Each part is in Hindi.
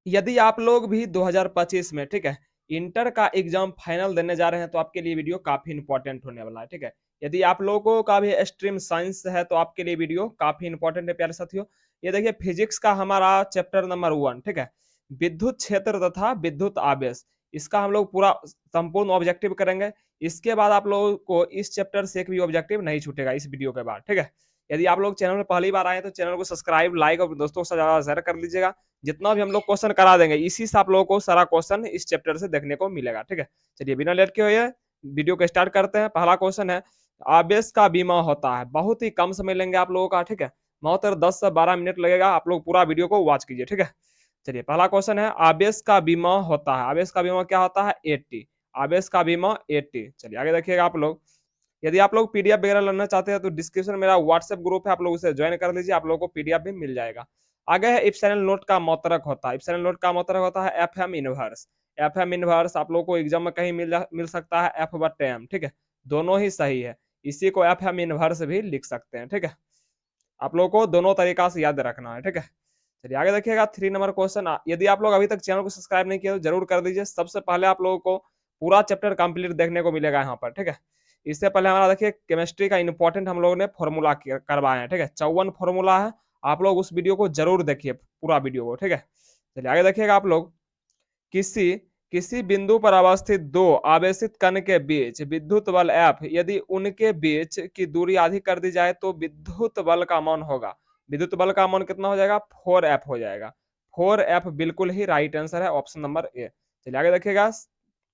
यदि आप लोग भी 2025 में, ठीक है, इंटर का एग्जाम फाइनल देने जा रहे हैं तो आपके लिए वीडियो काफी इंपॉर्टेंट होने वाला है, ठीक है। यदि आप लोगों का भी स्ट्रीम साइंस है तो आपके लिए वीडियो काफी इंपॉर्टेंट है प्यारे साथियों। ये देखिए फिजिक्स का हमारा चैप्टर नंबर 1, ठीक है, विद्युत क्षेत्र तथा विद्युत आवेश, इसका हम लोग पूरा संपूर्ण ऑब्जेक्टिव करेंगे। इसके बाद आप लोगों को इस चैप्टर से एक भी ऑब्जेक्टिव नहीं छूटेगा इस वीडियो के बाद, ठीक है। यदि आप लोग चैनल में पहली बार आए तो चैनल को सब्सक्राइब, लाइक और दोस्तों के साथ ज्यादा शेयर कर लीजिएगा। जितना भी हम लोग क्वेश्चन करा देंगे इसी से आप लोगों को सारा क्वेश्चन इस चैप्टर से देखने को मिलेगा, ठीक है। चलिए बिना लेट के हुए वीडियो को स्टार्ट करते हैं। पहला क्वेश्चन है, आवेश का बीमा होता है। बहुत ही कम समय लेंगे आप लोगों का, ठीक है, मात्र 10 से 12 मिनट लगेगा। आप लोग पूरा वीडियो को वॉच कीजिए, ठीक है। चलिए पहला क्वेश्चन है, आवेश का बीमा होता है। आवेश का बीमा क्या होता है? 80। आवेश का बीमा 80। चलिए आगे देखिएगा आप लोग। यदि आप लोग पीडीएफ वगैरह लेना चाहते हैं तो डिस्क्रिप्शन में मेरा व्हाट्सएप ग्रुप है, आप लोग उसे ज्वाइन कर लीजिए, आप लोगों को पीडीएफ भी मिल जाएगा। आगे है, इप्सिलॉन नोट का मात्रक होता है। इप्सिलॉन नोट का मात्रक होता है एफएम इनवर्स। एफएम इनवर्स आप लोगों को एग्जाम में कहीं मिल सकता है एफ बटे एम, ठीक है, दोनों ही सही है। इसी को एफएम इनवर्स भी लिख सकते हैं, ठीक है। आप लोगों को दोनों तरीका से याद रखना है, ठीक है। चलिए आगे देखिएगा 3 नंबर क्वेश्चन। यदि आप लोग अभी तक चैनल को सब्सक्राइब नहीं किया तो जरूर कर दीजिए। सबसे पहले आप लोगों को पूरा चैप्टर कंप्लीट देखने को मिलेगा यहाँ पर, ठीक है। इससे पहले हमारा देखिए केमिस्ट्री का इंपॉर्टेंट हम लोगों ने फॉर्मूला करवाए हैं, ठीक है, 54 फॉर्मूला है। आप लोग उस वीडियो को जरूर देखिए, पूरा वीडियो को, ठीक है। चलिए आगे देखिएगा आप लोग। किसी किसी बिंदु पर अवस्थित दो आवेशित कण के बीच विद्युत बल एफ, यदि उनके बीच की दूरी आधी कर दी जाए तो विद्युत बल का मान होगा। विद्युत बल का मान कितना हो जाएगा? 4F हो जाएगा। 4F बिल्कुल ही राइट आंसर है, ऑप्शन नंबर ए। चलिए आगे देखिएगा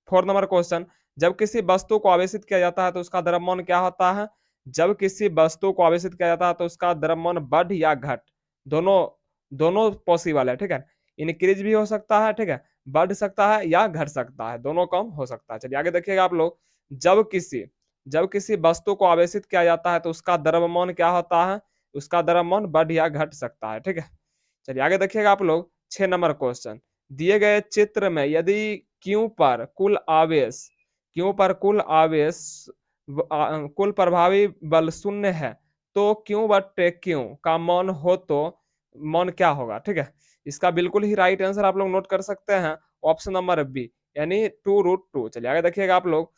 4 नंबर क्वेश्चन। जब किसी वस्तु को आवेशित किया जाता है तो उसका द्रव्यमान क्या होता है? जब किसी वस्तु को आवेशित किया जाता है तो उसका द्रव्यमान बढ़ या घट, दोनों दोनों पॉसिबल है, ठीक है। इंक्रीज भी हो सकता है, ठीक है, बढ़ सकता है या घट सकता है, दोनों कम हो सकता है। चलिए आगे देखिएगा आप लोग। जब किसी जब किसी वस्तु को आवेशित किया जाता है तो उसका द्रव्यमान क्या होता है? उसका द्रव्यमान बढ़ या घट सकता है, ठीक है। चलिए आगे देखिएगा आप लोग 6 नंबर क्वेश्चन। दिए गए चित्र में यदि क्यू पर कुल आवेश कुल प्रभावी बल शून्य है तो क्यू बट्टे क्यू का मान हो तो मान क्या होगा, ठीक है। इसका बिल्कुल ही राइट आंसर आप लोग नोट कर सकते हैं, ऑप्शन नंबर बी, यानी 2√2। चलिए आगे देखिएगा आप लोग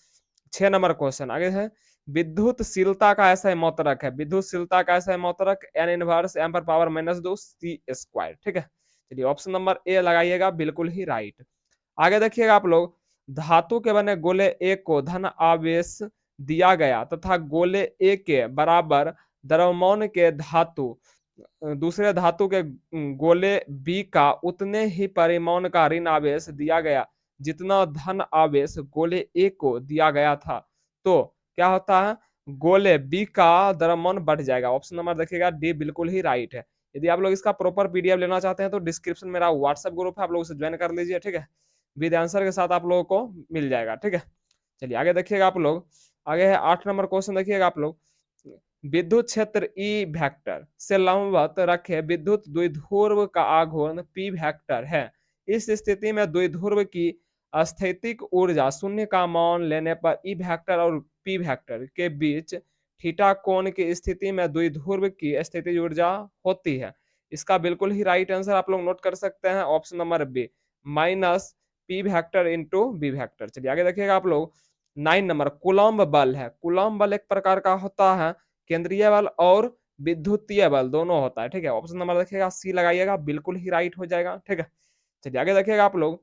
6 नंबर क्वेश्चन आगे है। विद्युतशीलता का ऐसा मात्रक है। विद्युतशीलता का ऐसा मात्रक एन इनवर्स एम पर पावर -2 सी स्क्वायर, ठीक है। चलिए ऑप्शन नंबर ए लगाइएगा, बिल्कुल ही राइट। आगे देखिएगा आप लोग। धातु के बने गोले ए को धन आवेश दिया गया तथा गोले ए के बराबर द्रव्यमान के धातु दूसरे धातु के गोले बी का उतने ही परिमाण का ऋण आवेश दिया गया जितना धन आवेश गोले ए को दिया गया था, तो क्या होता है? गोले बी का द्रव्यमान बढ़ जाएगा। ऑप्शन नंबर देखिएगा डी बिल्कुल ही राइट है। यदि आप लोग इसका प्रॉपर पीडीएफ लेना चाहते हैं तो डिस्क्रिप्शन में मेरा व्हाट्सएप ग्रुप है, आप लोग उसे ज्वाइन कर लीजिए, ठीक है। विद आंसर के साथ आप लोगों को मिल जाएगा, ठीक है। चलिए आगे देखिएगा आप लोग। आगे है 8 नंबर क्वेश्चन, देखिएगा आप लोग। विद्युत क्षेत्र ई वेक्टर से लंबवत रखे विद्युत द्विध्रुव का आघूर्ण पी वेक्टर है। इस स्थिति में द्विध्रुव की स्थैतिक ऊर्जा शून्य का मान लेने पर ई वेक्टर और पी वेक्टर के बीच थीटा कोण की स्थिति में द्विध्रुव की स्थितिज ऊर्जा होती है। इसका बिल्कुल ही राइट आंसर आप लोग नोट कर सकते हैं, option number B, minus P vector into B vector. चलिए आगे देखिएगा आप लोग। 9 नंबर कूलम्ब बल है। कूलम्ब बल एक प्रकार का होता है केंद्रीय बल और विद्युतीय बल दोनों होता है, ठीक है। ऑप्शन नंबर देखिएगा सी लगाइएगा, बिल्कुल ही राइट हो जाएगा, ठीक है। चलिए आगे देखिएगा आप लोग।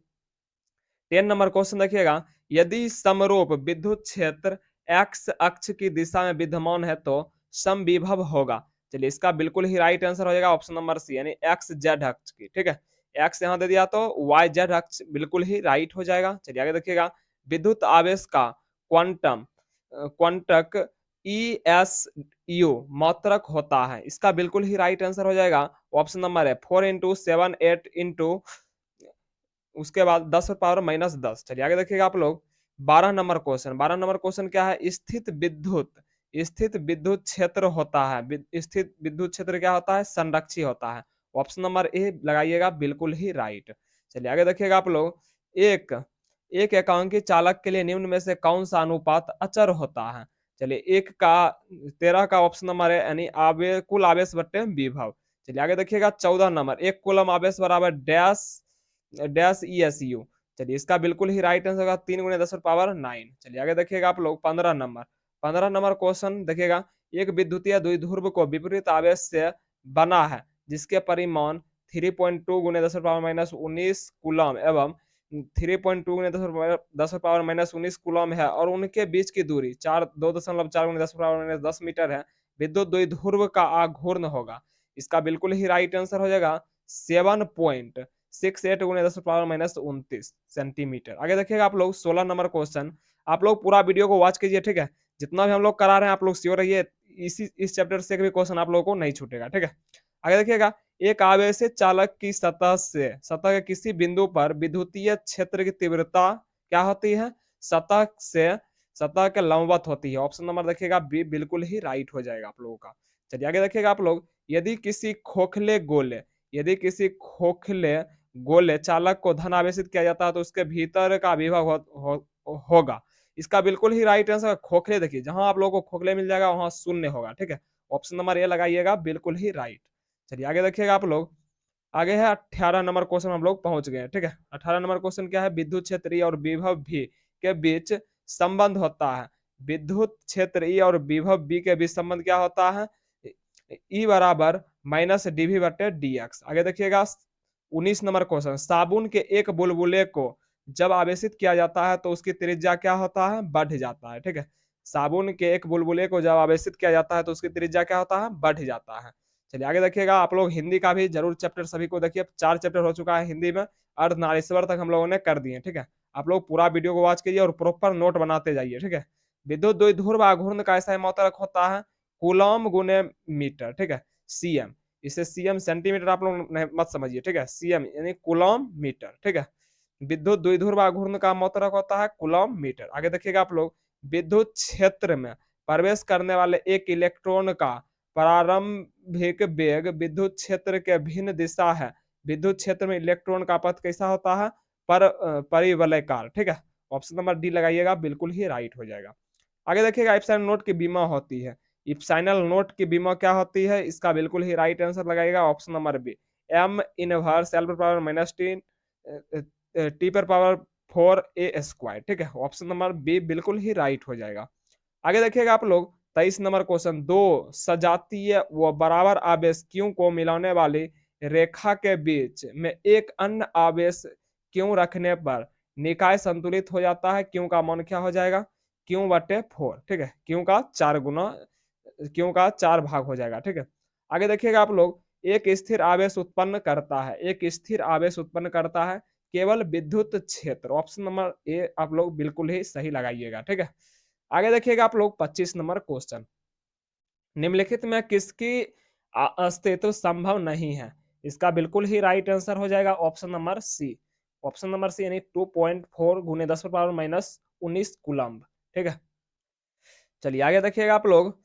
10 नंबर क्वेश्चन देखिएगा। यदि समरूप विद्युत क्षेत्र एक्स अक्ष की दिशा में विद्यमान है तो समविभव होगा। चलिए इसका बिल्कुल ही राइट आंसर हो जाएगा ऑप्शन नंबर सी, यानी एक्स जेड अक्ष की, ठीक है। एक्स यहाँ दे दिया तो वाई जेड अक्ष बिल्कुल ही राइट हो जाएगा। चलिए आगे देखिएगा। विद्युत आवेश का क्वांटम क्वांटक ई एस यू मात्रक होता है। इसका बिल्कुल ही राइट आंसर हो जाएगा, ऑप्शन नंबर है 4 × 7 8 उसके बाद 10⁻⁻10। चलिए आगे देखिएगा आप लोग। 12 नंबर क्वेश्चन। 12 नंबर क्वेश्चन क्या है? स्थित विद्युत क्षेत्र होता है। स्थित विद्युत क्षेत्र क्या होता है? संरक्षी होता है। ऑप्शन नंबर ए लगाइएगा, बिल्कुल ही राइट। चलिए आगे देखिएगा आप लोग। एक एक एकांकी चालक के लिए निम्न में से कौन सा अनुपात अचर होता है? चलिए 1:13 का ऑप्शन नंबर है, यानी कुल आवेश बट्टे विभव। चलिए आगे देखिएगा 14 नंबर। 1 कूलम आवेश बराबर dash dash E S U. चलिए इसका बिल्कुल ही राइट आंसर होगा 3 गुणे 10⁻9। चलिए आगे देखिएगा आप लोग 15 नंबर। 15 नंबर क्वेश्चन देखिएगा, एक विद्युतीय द्विध्रुव को विपरीत आवेश से बना है जिसके परिमाण 3.2 गुणे 10⁻−19 कूलम एवं 3.2 गुणे 10⁻−19 कूलम है और उनके बीच की दूरी 2.4 गुणे 10⁻−10 मीटर है। विद्युत द्विध्रुव का आघूर्ण होगा। इसका बिल्कुल ही राइट आंसर हो जाएगा 7.68 गुणे 10⁻−29 सेंटीमीटर। आगे देखिएगा आप लोग 16 नंबर क्वेश्चन। आप लोग पूरा वीडियो को वॉच कीजिए, ठीक है। जितना भी हम लोग करा रहे हैं आप लोग श्योर रहिए, इस चैप्टर से भी क्वेश्चन आप लोगों को नहीं छूटेगा, ठीक है। आगे देखिएगा, एक आवेशित चालक की सतह के किसी बिंदु पर विद्युतीय क्षेत्र की तीव्रता क्या होती है? सतह से सतह के लंबवत होती है। ऑप्शन नंबर देखिएगा बी बिल्कुल ही राइट हो जाएगा आप लोगों का। चलिए आगे देखिएगा आप लोग, यदि किसी खोखले गोले चालक को धन आवेशित किया जाता है तो उसके भीतर का विभव होगा। इसका बिल्कुल ही राइट आंसर खोखले। देखिए जहां आप लोगों को खोखले मिल जाएगा वहां शून्य होगा, ठीक है। ऑप्शन नंबर ए लगाइएगा, बिल्कुल ही राइट। चलिए आगे देखिएगा आप लोग, आगे है 18 नंबर क्वेश्चन हम लोग पहुंच गए, ठीक है। 18 नंबर क्वेश्चन क्या है? विद्युत क्षेत्र ई और विभव भी के बीच संबंध होता है। विद्युत क्षेत्र ई और विभव बी के बीच संबंध क्या होता है? ई बराबर माइनस डीवी बटे डी एक्स। आगे देखिएगा 19 नंबर क्वेश्चन, साबुन के एक बुलबुले को जब आवेशित किया जाता है तो उसकी त्रिज्या क्या होता है? बढ़ जाता है, ठीक है। साबुन के एक बुलबुले को जब आवेशित किया जाता है तो उसकी त्रिज्या क्या होता है? बढ़ जाता है। चलिए आगे देखिएगा आप लोग, हिंदी का भी जरूर चैप्टर सभी को देखिए, 4 चैप्टर हो चुका है हिंदी में, अर्धनारीश्वर तक हम लोगों ने कर दिए, ठीक है। आप लोग पूरा वीडियो को वॉच कीजिए और प्रॉपर नोट बनाते जाइए, ठीक है। विद्युत द्विध्रुव आघूर्ण का ऐसा मात्रक होता है कूलम गुने मीटर, ठीक है, सीएम। इसे सीएम सेंटीमीटर आप लोग मत समझिए, ठीक है। सीएम यानी कूलम मीटर, ठीक है। विद्युत द्विध्रुव आघूर्ण का मात्रक होता है कूलम मीटर। आगे देखिएगा आप लोग, विद्युत क्षेत्र में प्रवेश करने वाले एक इलेक्ट्रॉन का प्रारंभिक वेग विद्युत क्षेत्र के भिन्न दिशा है। विद्युत क्षेत्र में इलेक्ट्रॉन का पथ कैसा होता है? परिवलयकार, ठीक है। ऑप्शन नंबर डी लगाइएगा, बिल्कुल ही राइट हो जाएगा। आगे देखिएगा, एप्सिलॉन नोट की बीमा होती है। इप्साइनल नोट की बीमा क्या होती है? इसका बिल्कुल ही राइट आंसर लगाएगा option number B, M inverse L power minus T पर पावर 4a², ठीक है। ऑप्शन नंबर बी बिल्कुल ही राइट हो जाएगा। आगे देखिएगा आप लोग 23 नंबर क्वेश्चन, दो सजातीय व बराबर आवेश क्यू को मिलाने वाली रेखा के बीच में एक अन्य आवेश क्यू रखने पर निकाय संतुलित हो जाता है। क्यू का मान क्या हो जाएगा? क्यू बटे 4, ठीक है। क्यू का 4 भाग हो जाएगा, ठीक है। आगे देखिएगा आप लोग, एक स्थिर आवेश उत्पन्न करता है, केवल विद्युत क्षेत्र। ऑप्शन नंबर ए आप लोग बिल्कुल ही सही लगाइएगा, ठीक है। आगे देखिएगा आप लोग 25 नंबर क्वेश्चन, निम्नलिखित में किसकी अस्तित्व संभव नहीं है? इसका बिल्कुल ही राइट आंसर हो जाएगा option number C. Option number C यानी 2.4 गुने 10⁻−19 कूलम्ब, ठीक है। चलिए आगे देखिएगा आप लोग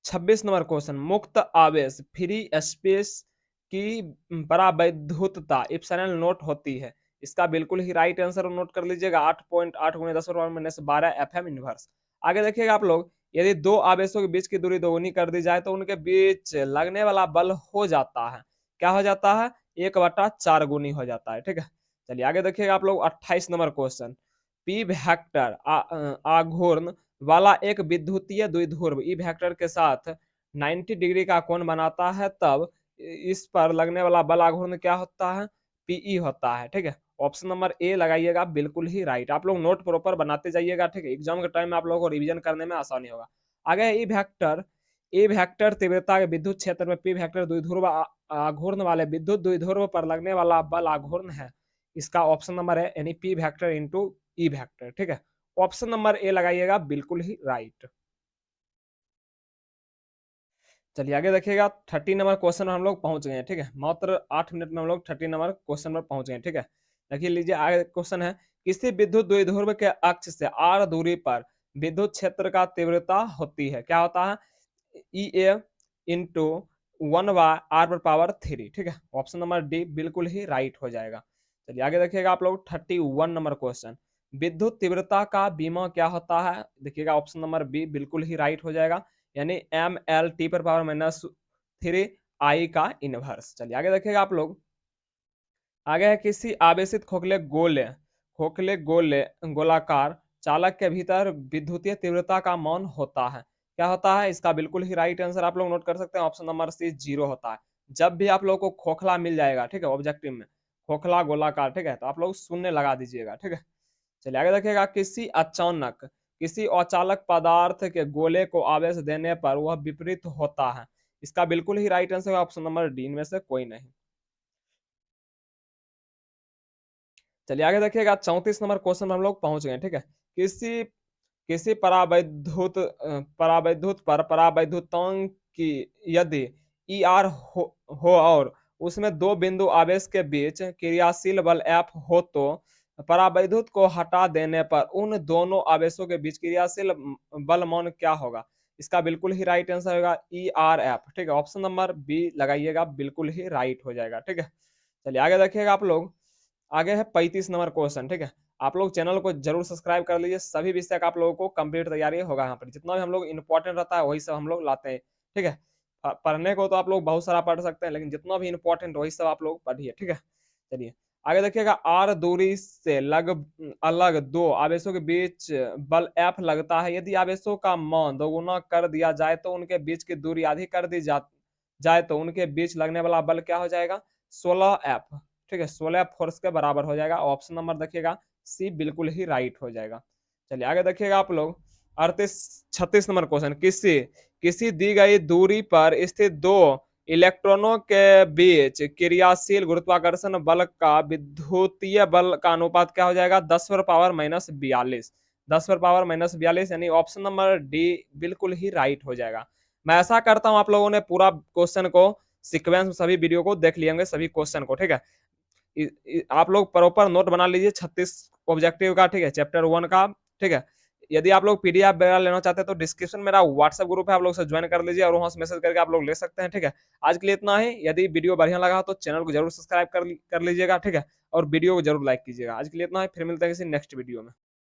26 नंबर क्वेश्चन, मुक्त आवेश फ्री स्पेस की परावैद्युतता इप्सिलॉन नोट होती है। इसका बिल्कुल ही राइट आंसर नोट कर लीजिएगा 8.8 गुणे 10⁻−12 एफएम इनवर्स। आगे देखिएगा आप लोग, यदि दो आवेशों के बीच की दूरी दोगुनी कर दी जाए तो उनके बीच लगने वाला बल हो जाता है, क्या हो जाता है? 1/4 गुनी हो जाता है, ठीक है। चलिए आगे देखिएगा आप लोग 28 नंबर क्वेश्चन, पी वेक्टर आघूर्ण वाला एक विद्युतीय द्विध्रुव ई वेक्टर के साथ 90 डिग्री का कोण बनाता है, तब इस पर लगने वाला बल आघूर्ण क्या होता है? पीई होता है, ठीक है। ऑप्शन नंबर ए लगाइएगा, बिल्कुल ही राइट। आप लोग नोट प्रॉपर बनाते जाइएगा, ठीक है। एग्जाम के टाइम में आप लोगों को रिवीजन करने में आसानी होगा। आगे ई वेक्टर तीव्रता के विद्युत क्षेत्र में पी वेक्टर द्विध्रुव आघूर्ण वाले विद्युत द्विध्रुव पर लगने वाला बल आघूर्ण है। इसका ऑप्शन नंबर है यानी P vector into E vector, ठीक है। ऑप्शन नंबर ए लगाइएगा, बिल्कुल ही राइट। चलिए आगे देखिएगा 30 नंबर क्वेश्चन हम लोग पहुंच गए हैं, ठीक है। मात्र 8 मिनट में हम लोग 30 नंबर क्वेश्चन पर पहुंच गए, ठीक है। देखिए लीजिए आगे क्वेश्चन है, किसी विद्युत द्विध्रुव के अक्ष से आर दूरी पर विद्युत क्षेत्र का तीव्रता होती है, क्या होता है? ई ए इंटू 1/r⁻3, ठीक है। ऑप्शन नंबर डी बिल्कुल ही राइट हो जाएगा। चलिए आगे देखिएगा आप लोग 31 नंबर क्वेश्चन, विद्युत तीव्रता का बीमा क्या होता है? देखिएगा ऑप्शन नंबर बी बिल्कुल ही राइट हो जाएगा, यानी mL T⁻³ आई का इनवर्स। चलिए आगे देखिएगा आप लोग आगे है किसी आवेशित खोखले गोले गोलाकार चालक के भीतर विद्युतीय तीव्रता का मान होता है। क्या होता है इसका बिल्कुल ही राइट आंसर आप लोग नोट कर सकते हैं, ऑप्शन नंबर सी जीरो होता है। जब भी आप लोग को खोखला मिल जाएगा, ठीक है, ऑब्जेक्टिव में खोखला गोलाकार, ठीक है, तो आप लोग शून्य लगा दीजिएगा, ठीक है। चलिए आगे देखिएगा, किसी अचालक पदार्थ के गोले को आवेश देने पर वह विपरीत होता है। इसका बिल्कुल ही right answer option number D में से कोई नहीं। चलिए आगे देखिएगा, 34 नंबर क्वेश्चन में हम लोग पहुंच गए, ठीक है। किसी किसी परावैद्युत पर परावैद्युतांक की यदि ई आर हो और उसमें दो बिंदु आवेश के बीच क्रियाशील बल एफ हो तो परावैद्युत को हटा देने पर उन दोनों आवेशों के बीच क्रियाशील बल मान क्या होगा। इसका बिल्कुल ही राइट आंसर होगा ई आर एफ, ठीक है, ऑप्शन नंबर बी लगाइएगा, बिल्कुल ही राइट हो जाएगा, ठीक है। चलिए आगे देखिएगा आप लोग, आगे है 35 नंबर क्वेश्चन, ठीक है। आप लोग चैनल को जरूर सब्सक्राइब कर लीजिए, सभी विषय का आप लोगों को कंप्लीट तैयारी होगा यहाँ पर, जितना भी हम लोग इंपॉर्टेंट रहता है वही सब हम लोग लाते हैं, ठीक है। पढ़ने को तो आप लोग बहुत सारा पढ़ सकते हैं, लेकिन जितना भी इंपॉर्टेंट वही सब आप लोग पढ़िए, ठीक है। चलिए आगे देखिएगा, आर दूरी से अलग दो आवेशों के बीच बल एफ लगता है। यदि आवेशों का मान दोगुना कर दिया जाए तो उनके बीच की दूरी आधी कर दी जाए तो उनके बीच लगने वाला बल क्या हो जाएगा, 16 एफ, ठीक है, 16 फोर्स के बराबर हो जाएगा। ऑप्शन नंबर देखिएगा सी बिल्कुल ही राइट हो जाएगा। चलिए आगे देखिएगा आप लोग, 36 नंबर क्वेश्चन, किसी किसी दी गई दूरी पर स्थित दो इलेक्ट्रॉनों के बीच क्रियाशील गुरुत्वाकर्षण बल का विद्युतीय बल का अनुपात क्या हो जाएगा, 10 पर पावर -42, 10 पर पावर -42, यानी ऑप्शन नंबर डी बिल्कुल ही राइट हो जाएगा। मैं ऐसा करता हूं, आप लोगों ने पूरा क्वेश्चन को सीक्वेंस में सभी वीडियो को देख लिए होंगे, सभी क्वेश्चन को, ठीक है। आप लोग प्रॉपर नोट बना लीजिए 36 ऑब्जेक्टिव का, ठीक है, चैप्टर 1 का, ठीक है। यदि आप लोग पीडीएफ वगैरह लेना चाहते हैं तो डिस्क्रिप्शन में मेरा व्हाट्सएप ग्रुप है, आप लोग से ज्वाइन कर लीजिए और वहां से मैसेज करके आप लोग ले सकते हैं, ठीक है। आज के लिए इतना ही। यदि वीडियो बढ़िया लगा तो चैनल को जरूर सब्सक्राइब कर लीजिएगा, ठीक है, और वीडियो को जरूर लाइक कीजिएगा। आज के लिए इतना ही, फिर मिलते हैं किसी नेक्स्ट वीडियो में।